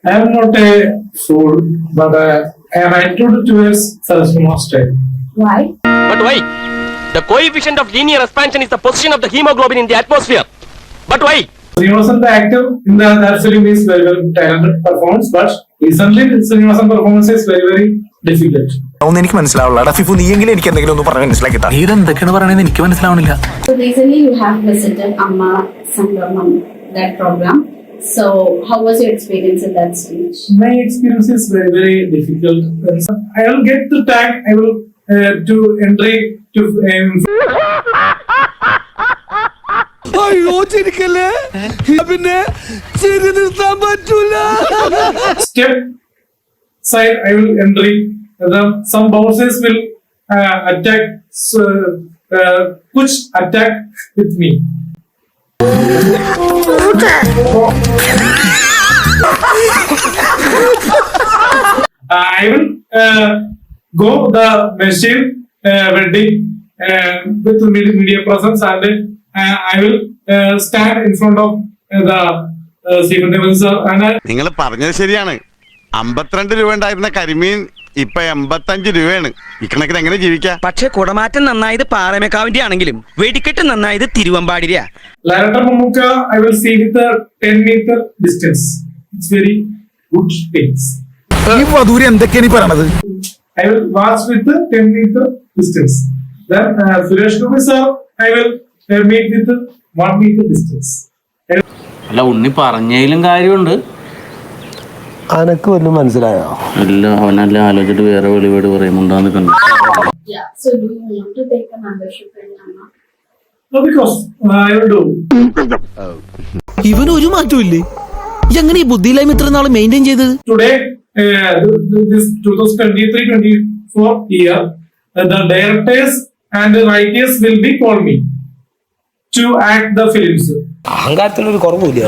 I am not a fool, but I am attitude towards self-mastery. Why? But why? The coefficient of linear expansion is the position of the hemoglobin in the atmosphere. But why? Srinivasan, the actor in that film, is very, very talented performance, but recently Srinivasan performance is very, very difficult. ഒന്നും എനിക്ക് മനസ്സിലാവില്ല. ഫിഫു നീ എങ്കിലും എനിക്ക് എന്തെങ്കിലും ഒന്ന് പറഞ്ഞ് മനസ്സിലാക്കി താ. നീ എന്തൊക്കെയാണ് പറയണത് എനിക്ക് മനസ്സിലാവണില്ല. So recently you have visited Amma Sangramam, that program. So how was your experience at that stage? My experience is very, very difficult. I will get the tag. I will to entry to. അയ്യോ ചിരിക്കല്ലേ പിന്നെ ചിരി നിർത്താൻ പറ്റൂല. Step side, I will entry. Some bouncers will attack. Kuch attack with me. I will go the machine wedding with media presence, and I will stand in front of the Stephen Devils. നിങ്ങൾ പറഞ്ഞത് ശരിയാണ്. 52 രൂപ ഉണ്ടായിരുന്ന കരിമീൻ ഇപ്പൊ 85 രൂപയാണ്. ഇക്കണക്കിന് എങ്ങനെ ജീവിക്കാം? പക്ഷെ കുടമാറ്റം നന്നായത് പാറമേക്കാവിന്റെ ആണെങ്കിലും വെടിക്കെട്ട് നന്നായത് തിരുവമ്പാടിരിയാ. Larata Mamuka, I will see with a 10-meter distance. It's very good pace. ഈ വധൂരി എന്തൊക്കെയാണ് ഈ പറയണത്? I will watch with the 10-meter distance. Then Suresh Kumar sir, I will meet with the 1-meter distance. അല്ല ഉണ്ണി പറഞ്ഞതിലും കാര്യമുണ്ട്. അനക്ക് വല്ലതും മനസ്സിലായോ? അല്ല അവനല്ല ആലോചിച്ചിട്ട് വേറെ വെളിവേട് പറയുമുണ്ടാന്ന് കണ്ടു. Yeah. So do you want to take a membership in Amma? No, because I will do. ഇവനൊരു മാറ്റവും ഇല്ലേ? എങ്ങനെ ഈ ബുദ്ധിയില്ലായ്മ ഇത്ര നാൾ മെയിൻറ്റെയിൻ ചെയ്തത്? Today, this 2023-24 year, the directors and the writers will be call me to act the films. അഹങ്കാരത്തിനൊരു കുറവില്ല.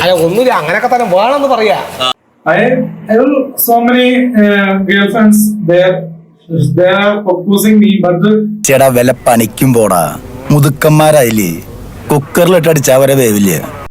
അല്ല ഒന്നുമില്ല, അങ്ങനെയൊക്കെ തന്നെ വേണമെന്ന് പറയാ. I will so many girlfriends there. They are proposing me, but ചേടാ വില പണിക്കും പോടാ. മുതുക്കന്മാരായില്ലേ, കുക്കറിലിട്ടടിച്ചാ വരെ വേവില്ലേ.